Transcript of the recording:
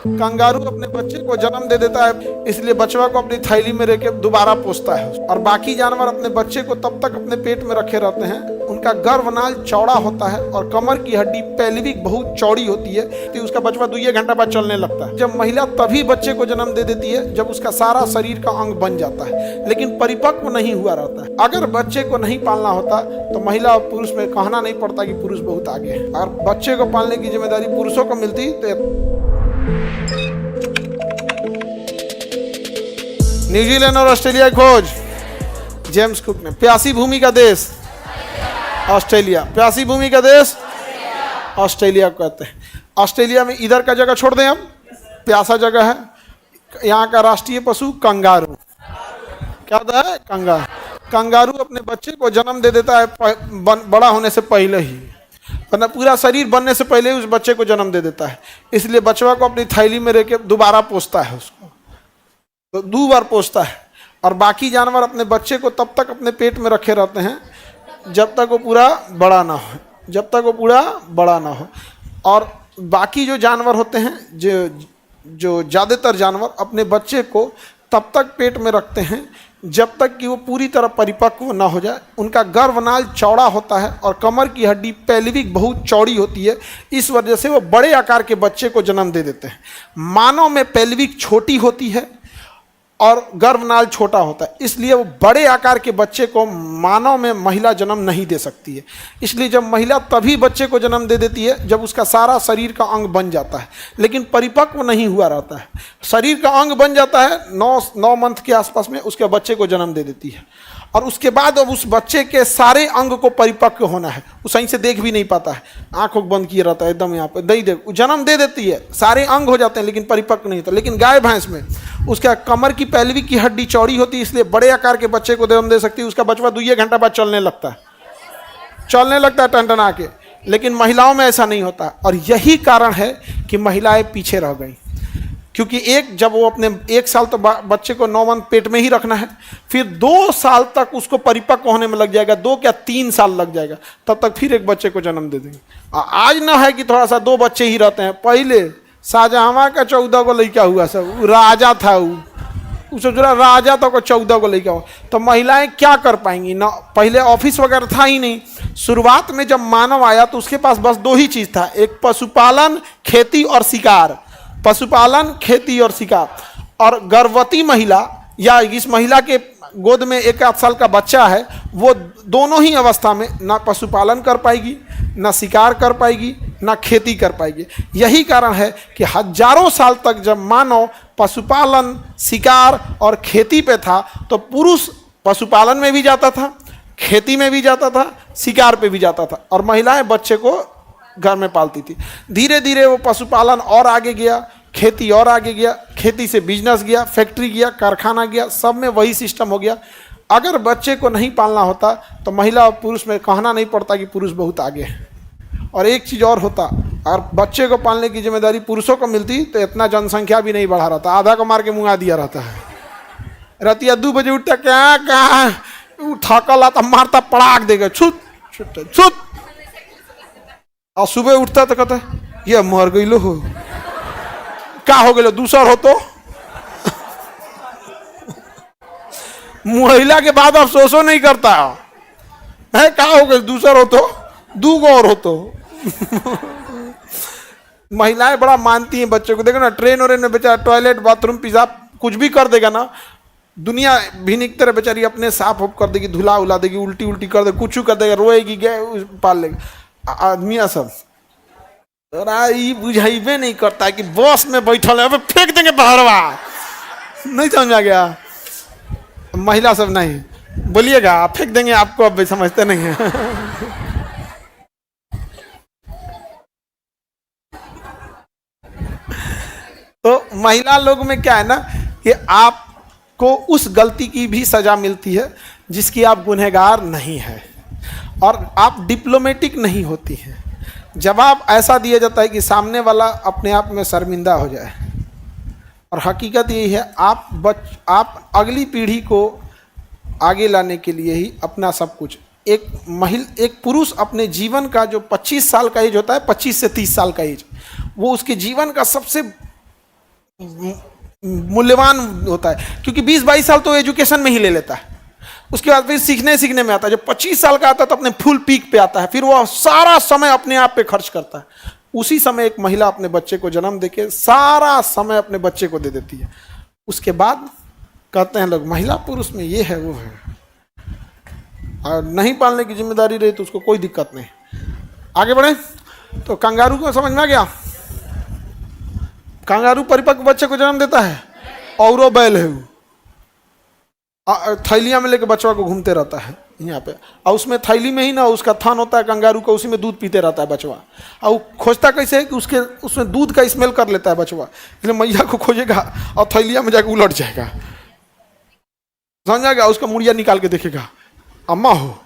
Kangaroo अपने बच्चे को जन्म दे देता है, इसलिए बचवा को अपनी थैली में रख के दोबारा पोसता है। और बाकी जानवर अपने बच्चे को तब तक अपने पेट में रखे रहते हैं। उनका गर्भनाल चौड़ा होता है और कमर की हड्डी पेल्विक बहुत चौड़ी होती है, तो उसका बचवा 2 घंटा बाद चलने लगता है। जब महिला तभी बच्चे को जन्म दे देती है जब उसका सारा शरीर का अंग बन जाता है, लेकिन परिपक्व नहीं हुआ रहता है। अगर बच्चे को नहीं पालना होता तो महिला और पुरुष में कहना नहीं पड़ता कि पुरुष बहुत आगे है। और बच्चे को पालने की जिम्मेदारी पुरुषों को मिलती तो न्यूजीलैंड और ऑस्ट्रेलिया की खोज जेम्स कुक ने। प्यासी भूमि का देश ऑस्ट्रेलिया। प्यासी भूमि का देश ऑस्ट्रेलिया को कहते हैं। ऑस्ट्रेलिया में इधर का जगह छोड़ दें, हम प्यासा जगह है। यहाँ का राष्ट्रीय पशु कंगारू। क्या होता है? कंगारू। कंगारू अपने बच्चे को जन्म दे देता है बड़ा होने से पहले ही, वरना पूरा शरीर बनने से पहले ही उस बच्चे को जन्म दे देता है। इसलिए बचवा को अपनी थैली में रख के दोबारा पोसता है, उसको तो 2 बार पोसता है। और बाकी जानवर अपने बच्चे को तब तक अपने पेट में रखे रहते हैं जब तक वो पूरा बड़ा ना हो, जब तक वो पूरा बड़ा ना हो। और बाकी जो जानवर होते हैं, जो ज़्यादातर जानवर अपने बच्चे को तब तक पेट में रखते हैं जब तक कि वो पूरी तरह परिपक्व ना हो जाए। उनका गर्भनाल चौड़ा होता है और कमर की हड्डी पेल्विक बहुत चौड़ी होती है, इस वजह से वो बड़े आकार के बच्चे को जन्म दे देते हैं। मानव में पेल्विक छोटी होती है और गर्भनाल छोटा होता है, इसलिए वो बड़े आकार के बच्चे को मानव में महिला जन्म नहीं दे सकती है। इसलिए जब महिला तभी बच्चे को जन्म दे देती है जब उसका सारा शरीर का अंग बन जाता है, लेकिन परिपक्व नहीं हुआ रहता है। शरीर का अंग बन जाता है 9 मंथ के आसपास में, उसके बच्चे को जन्म दे देती है। और उसके बाद अब उस बच्चे के सारे अंग को परिपक्व होना है। वो सही से देख भी नहीं पाता है, आंखों बंद किए रहता है एकदम। यहाँ पे दही दे जन्म दे देती है, सारे अंग हो जाते हैं लेकिन परिपक्व नहीं होता। लेकिन गाय भैंस में उसका कमर की पेल्विक की हड्डी चौड़ी होती है, इसलिए बड़े आकार के बच्चे को जन्म दे सकती है। उसका बचवा 2 घंटा बाद चलने लगता है टनटना के। लेकिन महिलाओं में ऐसा नहीं होता, और यही कारण है कि महिलाएं पीछे रह गई। क्योंकि जब वो अपने 1 साल तो बच्चे को 9 मंथ पेट में ही रखना है, फिर 2 साल तक उसको परिपक्व होने में लग जाएगा, 2 क्या 3 साल लग जाएगा, तब तक फिर एक बच्चे को जन्म दे देंगे। आज ना है कि थोड़ा सा 2 बच्चे ही रहते हैं। पहले शाहजहां का 14 को लड़का हुआ, सब राजा था, उसका राजा तो को 14 को लड़का हुआ। तो महिलाएं क्या कर पाएंगी ना? पहले ऑफिस वगैरह था ही नहीं। शुरुआत में जब मानव आया तो उसके पास बस 2 ही चीज़ था, एक पशुपालन, खेती और शिकार। पशुपालन, खेती और शिकार। और गर्भवती महिला या इस महिला के गोद में 1 आध साल का बच्चा है, वो दोनों ही अवस्था में ना पशुपालन कर पाएगी, ना शिकार कर पाएगी, ना खेती कर पाएगी। यही कारण है कि हजारों साल तक जब मानव पशुपालन, शिकार और खेती पे था तो पुरुष पशुपालन में भी जाता था, खेती में भी जाता था, शिकार पे भी जाता था, और महिलाएं बच्चे को घर में पालती थी। धीरे धीरे वो पशुपालन और आगे गया, खेती और आगे गया, खेती से बिजनेस गया, फैक्ट्री गया, कारखाना गया, सब में वही सिस्टम हो गया। अगर बच्चे को नहीं पालना होता तो महिला और पुरुष में कहना नहीं पड़ता कि पुरुष बहुत आगे है। और एक चीज़ और होता, और बच्चे को पालने की जिम्मेदारी पुरुषों को मिलती तो इतना जनसंख्या भी नहीं बढ़ा रहता। आधा को मार के मुँगा दिया रहता है। रतिया 2 बजे उठता, क्या क्या थकल आता, मारता पड़ाक देगा, छुट छुट छुट। और सुबह उठता तो कहता ये मर गई लो हो, क्या हो गए दूसर हो तो। महिला के बाद अफसोसो नहीं करता है, क्या हो गए दूसर हो तो, 2 और हो तो। महिलाएं बड़ा मानती हैं बच्चे को। देखो ना, ट्रेन और में बेचारा टॉयलेट, बाथरूम, पेशाब कुछ भी कर देगा ना, दुनिया भिन्न की तरह बेचारी अपने साफ कर देगी, धुला उला देगी, उल्टी उल्टी कर देगी, कुछ कर देगा, रोएगी, गए पाल लेगा। आदमिया सब बुझाइबे नहीं करता है कि बस में बैठल है, अब फेंक देंगे बहरवा। नहीं समझा गया? महिला सब नहीं, बोलिएगा आप फेंक देंगे आपको, अब समझते नहीं है। तो महिला लोग में क्या है ना कि आपको उस गलती की भी सजा मिलती है जिसकी आप गुनहगार नहीं है, और आप डिप्लोमेटिक नहीं होती हैं। जवाब ऐसा दिया जाता है कि सामने वाला अपने आप में शर्मिंदा हो जाए। और हकीकत यही है, आप अगली पीढ़ी को आगे लाने के लिए ही अपना सब कुछ, एक पुरुष अपने जीवन का जो 25 साल का एज होता है, 25 से 30 साल का एज, वो उसके जीवन का सबसे मूल्यवान होता है, क्योंकि 20-22 साल तो एजुकेशन में ही ले लेता है, उसके बाद फिर सीखने में आता है। जब 25 साल का आता है तो अपने फुल पीक पे आता है, फिर वो सारा समय अपने आप पे खर्च करता है। उसी समय एक महिला अपने बच्चे को जन्म देके सारा समय अपने बच्चे को दे देती है। उसके बाद कहते हैं लोग महिला पुरुष में ये है वो है, और नहीं पालने की जिम्मेदारी रही तो उसको कोई दिक्कत नहीं। आगे बढ़े तो कंगारू को समझ में आ गया। कंगारू परिपक्व बच्चे को जन्म देता है, और वो बैल है, वो थैलियां में लेके बच्चा को घूमते रहता है यहाँ पे, और उसमें थैली में ही ना उसका थान होता है कंगारू का, उसी में दूध पीते रहता है बचवा। और खोजता कैसे है कि उसमें दूध का स्मेल कर लेता है बचवा, इसलिए मैया को खोजेगा और थैलिया में जाकर उलट जाएगा, समझ जाएगा, उसका मुड़िया निकाल के देखेगा, अम्मा हो।